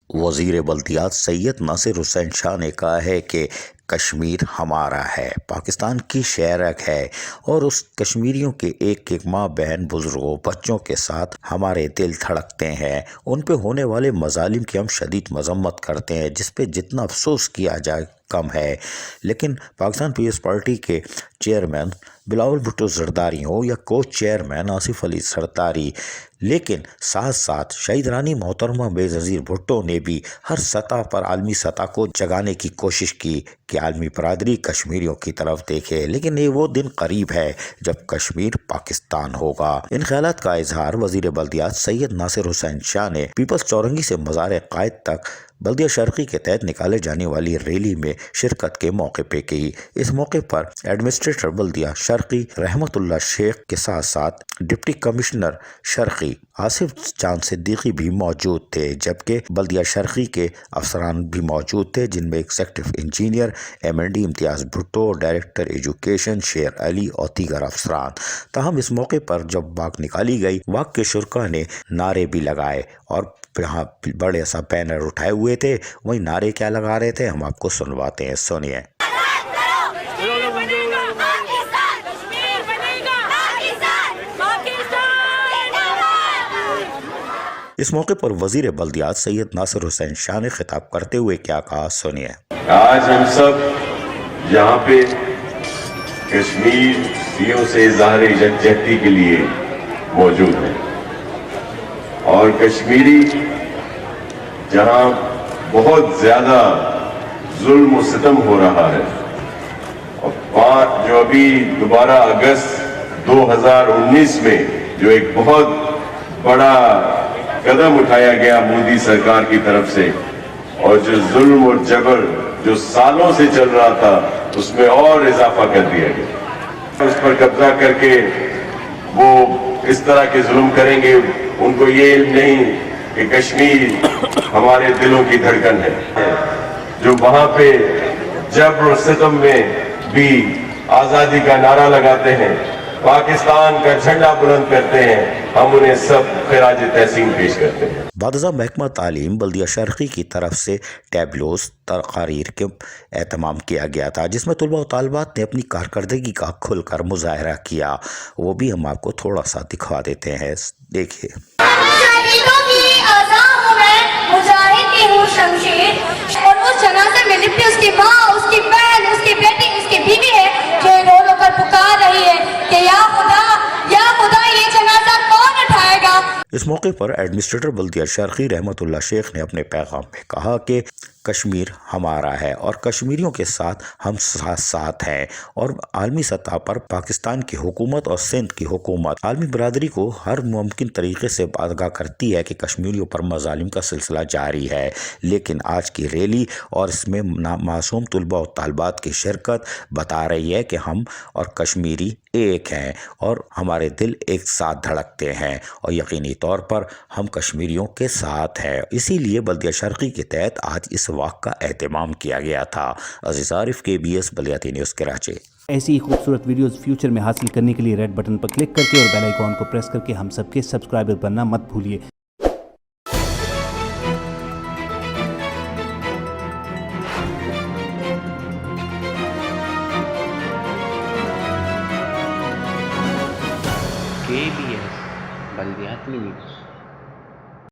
وزیر بلدیات سید ناصر حسین شاہ نے کہا ہے کہ کشمیر ہمارا ہے، پاکستان کی شہرک ہے اور اس کشمیریوں کے ایک ایک ماں بہن بزرگوں بچوں کے ساتھ ہمارے دل دھڑکتے ہیں۔ ان پہ ہونے والے مظالم کی ہم شدید مذمت کرتے ہیں، جس پہ جتنا افسوس کیا جائے کم ہے۔ لیکن پاکستان پیپلز پارٹی کے چیئرمین بلاول بھٹو زرداری ہوں یا کو چیئرمین آصف علی زرداری، لیکن ساتھ ساتھ شہید رانی محترمہ بینظیر بھٹو نے بھی ہر سطح پر عالمی سطح کو جگانے کی کوشش کی کہ عالمی برادری کشمیریوں کی طرف دیکھے، لیکن یہ وہ دن قریب ہے جب کشمیر پاکستان ہوگا۔ ان خیالات کا اظہار وزیر بلدیات سید ناصر حسین شاہ نے پیپلز چورنگی سے مزار قائد تک بلدیہ شرقی کے تحت نکالے جانے والی ریلی میں شرکت کے موقع پہ کی۔ اس موقع پر ایڈمنسٹریٹر بلدیہ شرقی رحمت اللہ شیخ کے ساتھ ساتھ ڈپٹی کمشنر شرقی آصف چاند صدیقی بھی موجود تھے، جبکہ بلدیہ شرقی کے افسران بھی موجود تھے، جن میں ایگزیکٹو انجینئر MND امتیاز بھٹو، ڈائریکٹر ایجوکیشن شیر علی اور دیگر افسران۔ تاہم اس موقع پر جب واک نکالی گئی، واک کے شرکاء نے نعرے بھی لگائے اور یہاں بڑے سا بینر اٹھائے ہوئے تھے، وہی نعرے کیا لگا رہے تھے ہم آپ کو سنواتے ہیں، سنیے۔ اس موقع پر وزیر بلدیات سید ناصر حسین شاہ نے خطاب کرتے ہوئے کیا کہا، سنیے۔ آج ہم سب یہاں پہ کشمیریوں سے اظہار یکجہتی کے لیے موجود ہیں، اور کشمیری جہاں بہت زیادہ ظلم و ستم ہو رہا ہے، اور جو ابھی دوبارہ اگست 2019 میں جو ایک بہت بڑا قدم اٹھایا گیا مودی سرکار کی طرف سے، اور جو ظلم اور جبر جو سالوں سے چل رہا تھا اس میں اور اضافہ کر دیا گیا۔ اس پر قبضہ کر کے وہ اس طرح کے ظلم کریں گے، ان کو یہ علم نہیں کہ کشمیر ہمارے دلوں کی دھڑکن ہے، جو وہاں پہ جبر و ستم میں بھی آزادی کا نعرہ لگاتے ہیں، پاکستان کا جھنڈا بلند کرتے ہیں، ہم انہیں سب خراج تحسین پیش کرتے ہیں۔ بعد ازاں محکمہ تعلیم بلدیہ شرقی کی طرف سے ٹیبلوز تقاریر کے اہتمام کیا گیا تھا، جس میں طلباء و طالبات نے اپنی کارکردگی کا کھل کر مظاہرہ کیا، وہ بھی ہم آپ کو تھوڑا سا دکھا دیتے ہیں، دیکھیے۔ شہیدوں کی اعضاء میں مجاہد کی ہوں شمشیر، اور اس جنازے میں لپٹی اس کی ماں، اس کی بہن، اس کی بیٹی، اس کی بیوی ہے، جو رو رو کر پکار رہی ہے کہ یا خدا یہ جنازہ کون اٹھائے گا۔ اس موقع پر ایڈمنسٹریٹر بلدیہ شرقی رحمت اللہ شیخ نے اپنے پیغام میں کہا کہ کشمیر ہمارا ہے اور کشمیریوں کے ساتھ ہم ساتھ ہیں، اور عالمی سطح پر پاکستان کی حکومت اور سندھ کی حکومت عالمی برادری کو ہر ممکن طریقے سے آگاہ کرتی ہے کہ کشمیریوں پر مظالم کا سلسلہ جاری ہے، لیکن آج کی ریلی اور اس میں معصوم طلباء و طالبات کی شرکت بتا رہی ہے کہ ہم اور کشمیری ایک ہیں اور ہمارے دل ایک ساتھ دھڑکتے ہیں، اور یقینی طور پر ہم کشمیریوں کے ساتھ ہیں۔ اسی لیے بلدیہ شرقی کے تحت آج اس واک کا اہتمام کیا گیا تھا۔ عزیز عارف، KBS بلدیاتی نیوز کراچی۔ ایسی ہی خوبصورت ویڈیوز فیوچر میں حاصل کرنے کے لیے ریڈ بٹن پر کلک کر کے اور بیل آئیکن کو پریس کر کے ہم سب کے سبسکرائبر بننا مت بھولیے۔ KBS بلدیاتی نیوز۔